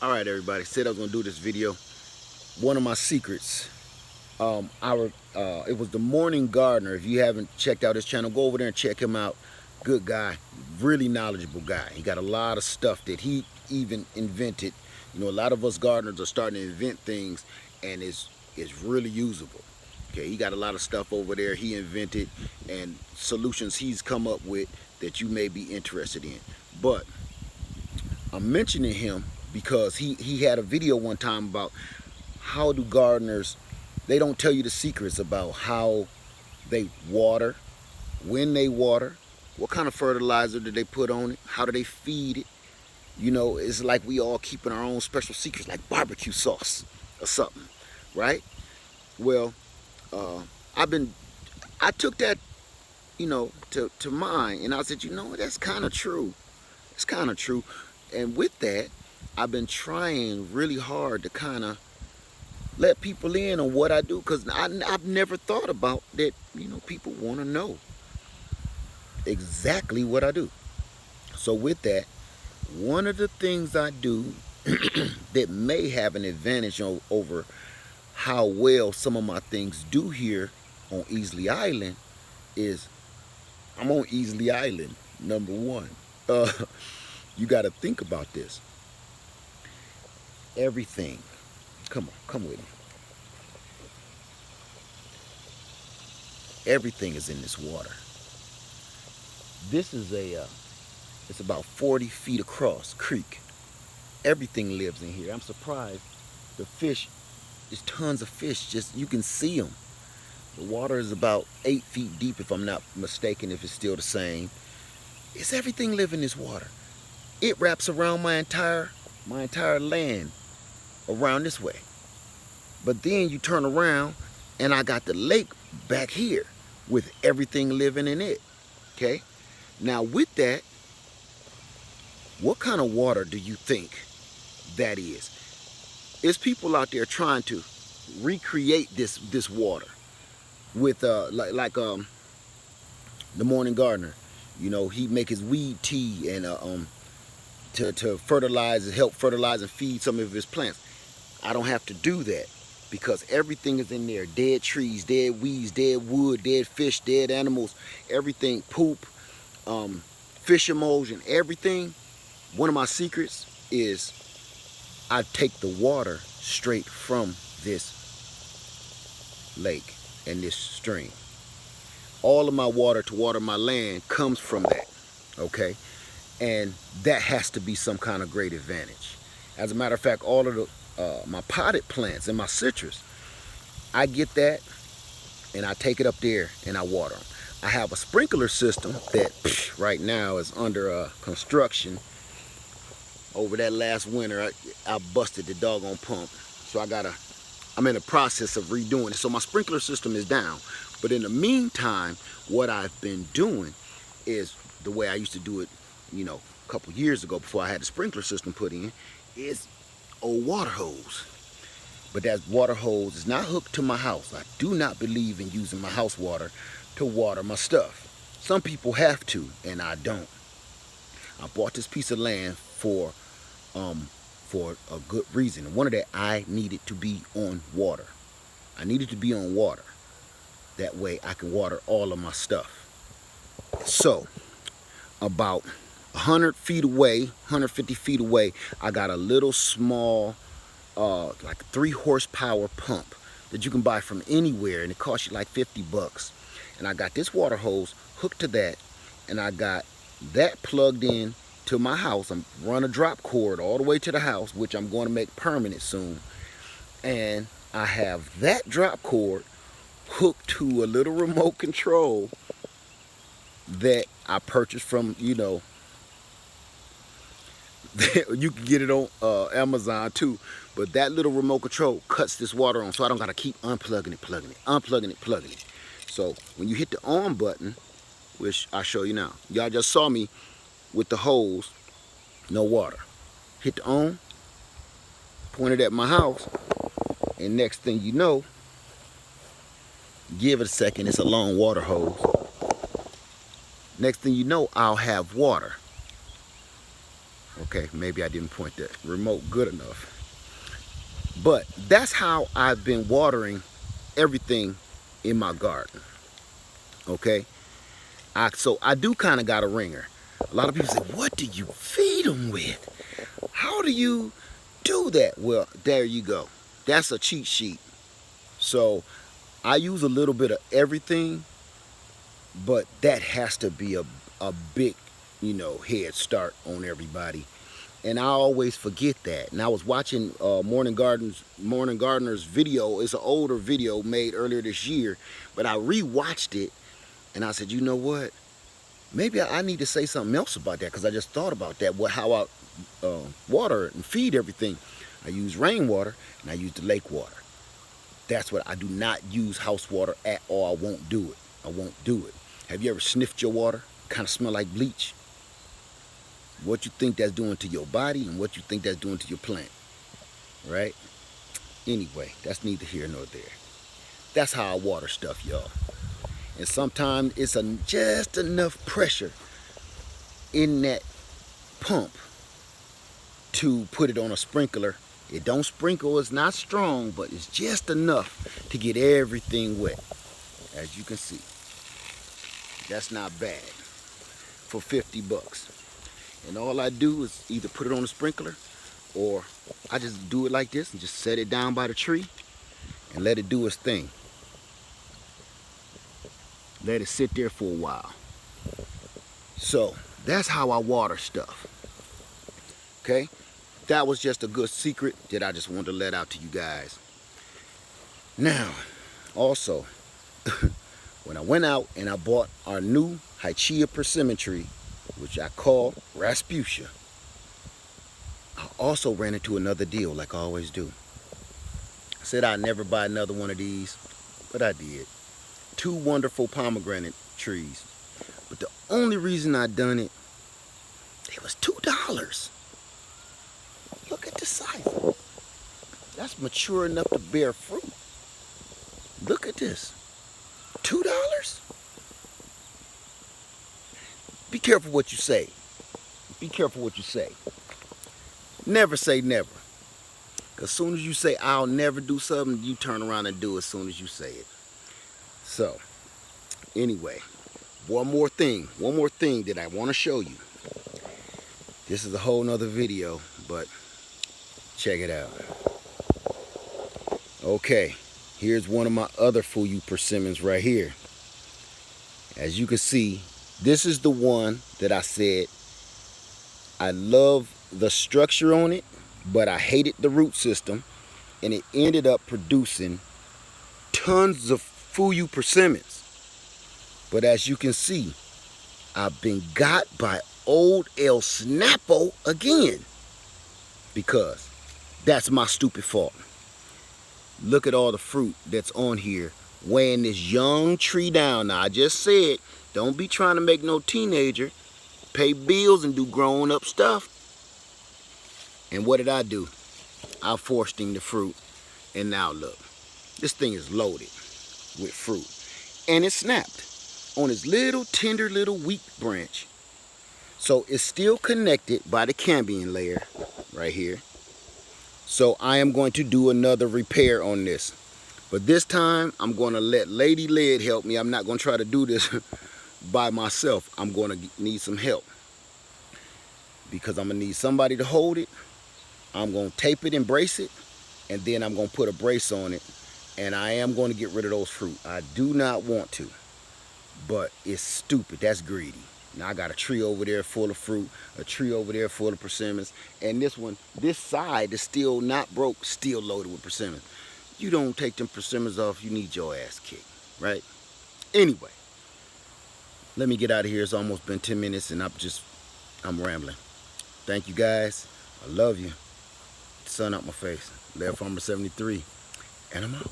All right, everybody. Said I was gonna do this video. One of my secrets. It was the Morning Gardener. If you haven't checked out his channel, go over there and check him out. Good guy, really knowledgeable guy. He got a lot of stuff that he even invented. You know, a lot of us gardeners are starting to invent things, and it's really usable. Okay, he got a lot of stuff over there he invented and solutions he's come up with that you may be interested in. But I'm mentioning him because he had a video one time about how do gardeners, they don't tell you the secrets about how they water, when they water, what kind of fertilizer do they put on it, how do they feed it. You know, it's like we all keeping our own special secrets, like barbecue sauce or something, right? Well, uh, I've been, I took that, to mine, and I said, that's kind of true. It's kind of true. And with that, I've been trying really hard to kind of let people in on what I do, because I've never thought about that. People want to know exactly what I do. So with that, one of the things I do that may have an advantage over how well some of my things do here on Easley Island is I'm on Easley Island, number one. Uh, you got to think about this. Everything. Come with me. Everything is in this water. This is it's about 40 feet across creek. Everything lives in here. I'm surprised. The fish, there's tons of fish. Just you can see them. The water is about 8 feet deep, if I'm not mistaken. If it's still the same, it's everything live in this water. It wraps around my entire land around this way. But then you turn around, and I got the lake back here with everything living in it. Okay. Now with that, what kind of water do you think that is? It's people out there trying to recreate this water with the Morning Gardener. He make his weed tea and to fertilize, help fertilize and feed some of his plants. I don't have to do that because everything is in there. Dead trees, dead weeds, dead wood, dead fish, dead animals, everything, poop, fish emulsion, everything. One of my secrets is I take the water straight from this lake and this stream. All of my water to water my land comes from that, okay? And that has to be some kind of great advantage. As a matter of fact, all of the my potted plants and my citrus, I get that and I take it up there and I water them. I have a sprinkler system that right now is under construction. Over that last winter, I busted the doggone pump, so I'm in the process of redoing it. So my sprinkler system is down, but in the meantime, what I've been doing is the way I used to do it, a couple years ago before I had the sprinkler system put in, is a water hose. But that water hose is not hooked to my house. I do not believe in using my house water to water my stuff. Some people have to, and I don't. I bought this piece of land for a good reason. One of that, I needed to be on water. I needed to be on water. That way I can water all of my stuff. So about 100 feet away, 150 feet away, I got a little small, like 3 horsepower pump that you can buy from anywhere, and it costs you like 50 bucks. And I got this water hose hooked to that, and I got that plugged in to my house. I'm run a drop cord all the way to the house, which I'm going to make permanent soon. And I have that drop cord hooked to a little remote control that I purchased from, you can get it on Amazon too. But that little remote control cuts this water on, so I don't got to keep unplugging it, plugging it, unplugging it, plugging it. So when you hit the on button, which I'll show you now. Y'all just saw me with the hose, no water. Hit the on, pointed at my house, and next thing you know, give it a second, it's a long water hose. Next thing you know, I'll have water. Okay, maybe I didn't point that remote good enough. But that's how I've been watering everything in my garden. Okay, so I do kind of got a ringer. A lot of people say, what do you feed them with? How do you do that? Well, there you go. That's a cheat sheet. So I use a little bit of everything, but that has to be a big, head start on everybody. And I always forget that. And I was watching Morning Gardener's video. It's an older video made earlier this year, but I rewatched it, and I said, you know what? Maybe I need to say something else about that, because I just thought about that. How I water and feed everything. I use rainwater and I use the lake water. That's what I do not use house water at all. I won't do it. I won't do it. Have you ever sniffed your water? Kind of smell like bleach. What you think that's doing to your body and what you think that's doing to your plant, right? Anyway, that's neither here nor there. That's how I water stuff, y'all. And sometimes it's just enough pressure in that pump to put it on a sprinkler. It don't sprinkle, it's not strong, but it's just enough to get everything wet. As you can see, that's not bad for 50 bucks. And all I do is either put it on a sprinkler, or I just do it like this and just set it down by the tree and let it do its thing. Let it sit there for a while. So that's how I water stuff. Okay? That was just a good secret that I just wanted to let out to you guys. Now, also, when I went out and I bought our new Hygeia persimmon tree, which I call Rasputia, I also ran into another deal like I always do. I said I'd never buy another one of these, but I did. 2 wonderful pomegranate trees. But the only reason I done it, it was $2. Look at the size. That's mature enough to bear fruit. Look at this. $2? Be careful what you say. Be careful what you say. Never say never. Because as soon as you say, I'll never do something, you turn around and do it as soon as you say it. So, anyway, one more thing that I want to show you. This is a whole nother video, but check it out. Okay, here's one of my other Fuyu persimmons right here. As you can see, this is the one that I said I love the structure on it, but I hated the root system, and it ended up producing tons of Fuyu persimmons. But as you can see, I've been got by old El Snapo again, because that's my stupid fault. Look at all the fruit that's on here, weighing this young tree down. Now, I just said, don't be trying to make no teenager pay bills and do grown up stuff. And what did I do? I forced him the fruit, and now look, this thing is loaded with fruit, and it snapped on his little tender little weak branch. So it's still connected by the cambium layer right here. So I am going to do another repair on this, but this time I'm going to let Lady Led help me. I'm not going to try to do this by myself. I'm going to need some help, because I'm going to need somebody to hold it. I'm going to tape it and brace it, and then I'm going to put a brace on it, and I am going to get rid of those fruit. I do not want to, but it's stupid. That's greedy. Now I got a tree over there full of fruit, a tree over there full of persimmons, and this side is still not broke, still loaded with persimmons. You don't take them persimmons off, you need your ass kicked, right? Anyway, let me get out of here. It's almost been 10 minutes and I'm rambling. Thank you guys. I love you. Sun out my face. Lair Farmer 73, and I'm out.